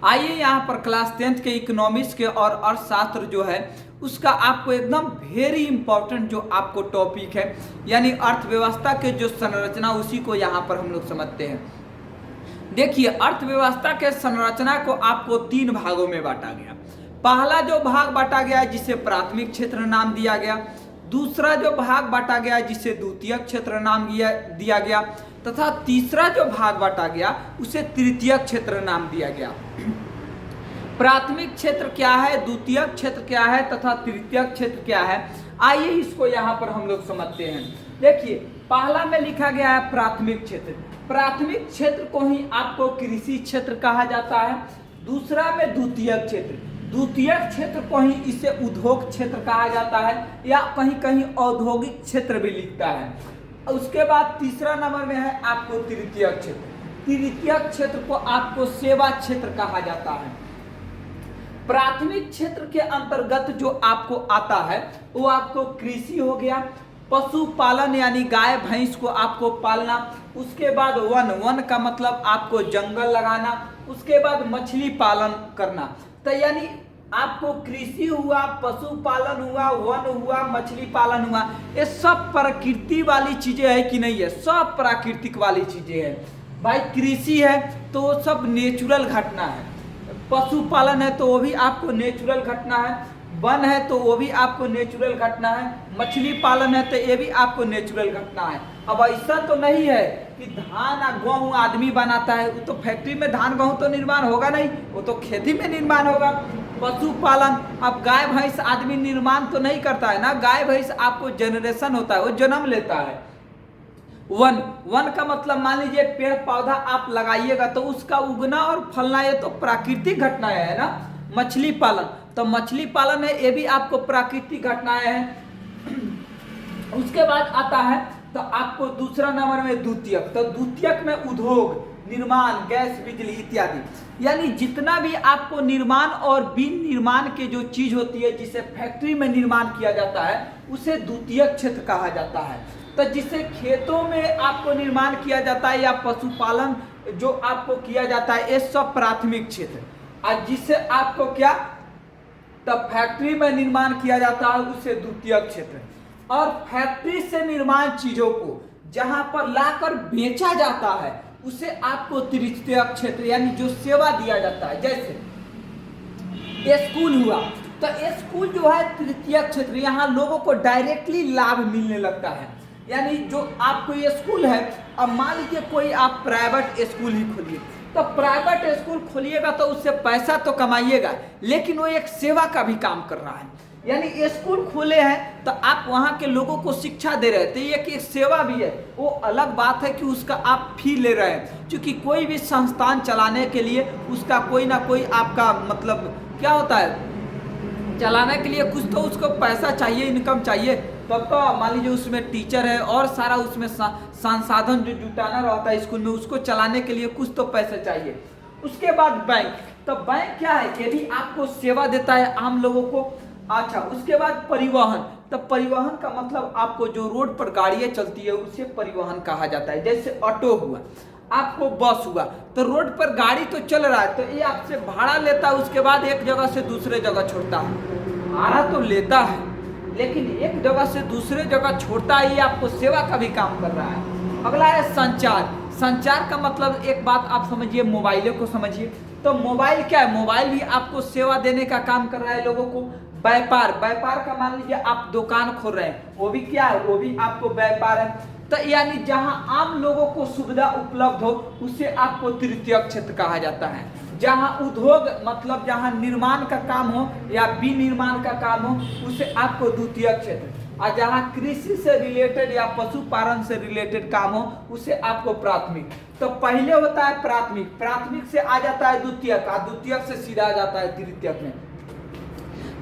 आइए यहाँ पर क्लास 10th के इकोनॉमिक्स के और अर्थशास्त्र जो है उसका आपको एकदम वेरी इंपॉर्टेंट जो आपको टॉपिक है यानी अर्थव्यवस्था के जो संरचना उसी को यहाँ पर हम लोग समझते हैं। देखिए अर्थव्यवस्था के संरचना को आपको 3 भागों में बांटा गया। पहला जो भाग बांटा गया जिसे प्राथमिक क्षेत्र नाम दिया गया, दूसरा जो भाग बांटा गया जिसे द्वितीयक क्षेत्र नाम दिया गया तथा तीसरा जो भाग बांटा गया उसे तृतीयक क्षेत्र नाम दिया गया। प्राथमिक क्षेत्र क्या है, द्वितीयक क्षेत्र क्या है तथा तृतीयक क्षेत्र क्या है, आइए इसको यहाँ पर हम लोग समझते हैं। देखिए पहला में लिखा गया है प्राथमिक क्षेत्र। प्राथमिक क्षेत्र को ही आपको कृषि क्षेत्र कहा जाता है। दूसरा में द्वितीयक क्षेत्र, द्वितीयक क्षेत्र को ही इसे उद्योग क्षेत्र कहा जाता है या कहीं कहीं औद्योगिक क्षेत्र भी लिखता है। उसके बाद तीसरा नंबर में है आपको तृतीयक क्षेत्र। तृतीयक क्षेत्र को आपको सेवा क्षेत्र कहा जाता है। प्राथमिक क्षेत्र के अंतर्गत जो आपको आता है वो आपको कृषि हो गया, पशुपालन यानी गाय भैंस को आपको पालना, उसके बाद वन का मतलब आपको जंगल लगाना, उसके बाद मछली पालन करना। तो यानी आपको कृषि हुआ, पशुपालन हुआ, वन हुआ, मछली पालन हुआ, ये सब प्रकृति वाली चीजें है कि नहीं है, सब प्राकृतिक वाली चीजें है। भाई कृषि है तो वो सब नेचुरल घटना है, पशुपालन है तो वो भी आपको नेचुरल घटना है, वन है तो वो भी आपको नेचुरल घटना है, मछली पालन है तो ये भी आपको नेचुरल घटना है। अब ऐसा तो नहीं है कि धान और गेहूँ आदमी बनाता है, वो तो फैक्ट्री में धान गेहूँ तो निर्माण होगा नहीं, वो तो खेती में निर्माण होगा। पशुपालन, अब गाय भैंस आदमी निर्माण तो नहीं करता है ना, गाय भैंस आपको जनरेशन होता है, वो जन्म लेता है। वन का मतलब मान लीजिए पेड़ पौधा आप लगाइएगा तो उसका उगना और फलना ये तो प्राकृतिक घटनाएं है ना। मछली पालन, तो मछली पालन है ये भी आपको प्राकृतिक घटनाएं हैं। उसके बाद आता है तो आपको दूसरा नंबर में द्वितीयक। तो द्वितीयक में उद्योग, निर्माण, गैस, बिजली इत्यादि, यानी जितना भी आपको निर्माण और बिन निर्माण के जो चीज होती है जिसे फैक्ट्री में निर्माण किया जाता है उसे द्वितीयक क्षेत्र कहा जाता है। तो जिसे खेतों में आपको निर्माण किया जाता है या पशुपालन जो आपको किया जाता है ये सब प्राथमिक क्षेत्र, और जिसे आपको क्या तब फैक्ट्री में निर्माण किया जाता है उसे द्वितीयक क्षेत्र। और फैक्ट्री से निर्माण चीजों को जहां पर लाकर बेचा जाता है उसे आपको तृतीयक क्षेत्र यानी जो सेवा दिया जाता है। जैसे स्कूल हुआ तो स्कूल जो है तृतीयक क्षेत्र, यहाँ लोगों को डायरेक्टली लाभ मिलने लगता है। यानी जो आपको ये स्कूल है, अब मान लीजिए कोई आप प्राइवेट स्कूल ही खोलिए, तो प्राइवेट स्कूल खोलिएगा तो उससे पैसा तो कमाइएगा लेकिन वो एक सेवा का भी काम कर रहा है। यानी स्कूल खोले हैं तो आप वहाँ के लोगों को शिक्षा दे रहे थे, ये एक सेवा भी है। वो अलग बात है कि उसका आप फी ले रहे हैं, क्योंकि कोई भी संस्थान चलाने के लिए उसका कोई ना कोई आपका मतलब क्या होता है, चलाने के लिए कुछ तो उसको पैसा चाहिए, इनकम चाहिए। तब तो मान लीजिए उसमें टीचर है और सारा उसमें संसाधन जो जुटाना रहता है स्कूल में, उसको चलाने के लिए कुछ तो पैसा चाहिए। उसके बाद बैंक, तो बैंक क्या है, ये भी आपको सेवा देता है आम लोगों को। अच्छा, उसके बाद परिवहन, तो परिवहन का मतलब आपको जो रोड पर गाड़ियाँ चलती है उसे परिवहन कहा जाता है। जैसे ऑटो हुआ, आपको बस हुआ, तो रोड पर गाड़ी तो चल रहा है तो ये आपसे भाड़ा लेता है, उसके बाद एक जगह से दूसरे जगह छोड़ता है। भाड़ा तो लेता है लेकिन एक जगह से दूसरे जगह छोड़ता है, ये आपको सेवा का भी काम कर रहा है। अगला है संचार। संचार का मतलब एक बात आप समझिए, मोबाइलों को समझिए। तो मोबाइल क्या है, मोबाइल भी आपको सेवा देने का काम कर रहा है लोगों को। व्यापार, व्यापार का मान लीजिए आप दुकान खोल रहे हैं, वो भी क्या है, वो भी आपको व्यापार है। तो यानी जहां आम लोगों को सुविधा उपलब्ध हो उसे आपको तृतीयक क्षेत्र कहा जाता है। जहां उद्योग मतलब जहां निर्माण का काम हो या विनिर्माण का काम हो उसे आपको द्वितीयक क्षेत्र, और जहां कृषि से रिलेटेड या पशुपालन से रिलेटेड काम हो उसे आपको प्राथमिक। तो पहले होता है प्राथमिक, प्राथमिक से आ जाता है द्वितीयक, और द्वितीयक से सीधा आ जाता है तृतीयक में।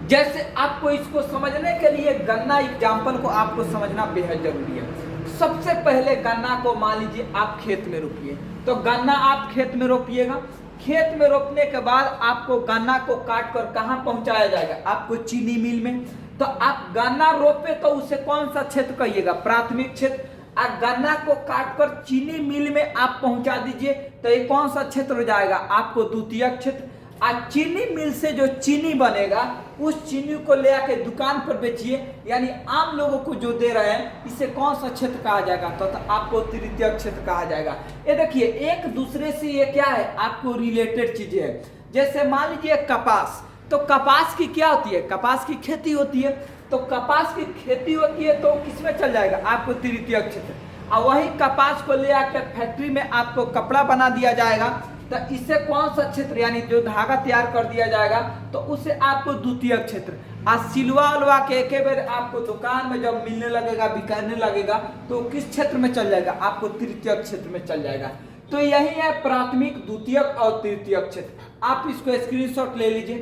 जैसे आपको इसको समझने के लिए गन्ना एग्जाम्पल को आपको समझना बेहद जरूरी है। सबसे पहले गन्ना को मान लीजिए आप खेत में रोपिए, तो गन्ना आप खेत में रोपिएगा। खेत में रोपने के बाद आपको गन्ना को काट कर कहाँ पहुंचाया जाएगा, आपको चीनी मिल में। तो आप गन्ना रोपे तो उसे कौन सा क्षेत्र कहिएगा, प्राथमिक क्षेत्र। और गन्ना को काट कर चीनी मिल में आप पहुंचा दीजिए तो ये कौन सा क्षेत्र हो जाएगा, आपको द्वितीयक क्षेत्र। आज चीनी मिल से जो चीनी बनेगा उस चीनी को ले आके दुकान पर बेचिए, यानी आम लोगों को जो दे रहे हैं, इसे कौन सा क्षेत्र कहा जाएगा? तो आपको तृतीयक क्षेत्र कहा जाएगा। ये देखिए एक दूसरे से ये क्या है, आपको रिलेटेड चीजें है। जैसे मान लीजिए कपास, तो कपास की क्या होती है? कपास की खेती होती है। तो कपास की खेती होती है तो किसमें चल जाएगा? आपको तृतीयक क्षेत्र। और वही कपास को ले आकर फैक्ट्री में आपको कपड़ा बना दिया जाएगा, तो इससे कौन सा क्षेत्र, यानी जो धागा तैयार कर दिया जाएगा, तो उससे आपको द्वितीयक क्षेत्र। आज सिलवा उलवा के एक बार आपको दुकान में जब मिलने लगेगा, बिकने लगेगा, तो किस क्षेत्र में चल जाएगा? आपको तृतीयक क्षेत्र में चल जाएगा। तो यही है प्राथमिक, द्वितीयक और तृतीयक क्षेत्र। आप इसको स्क्रीनशॉट ले लीजिए।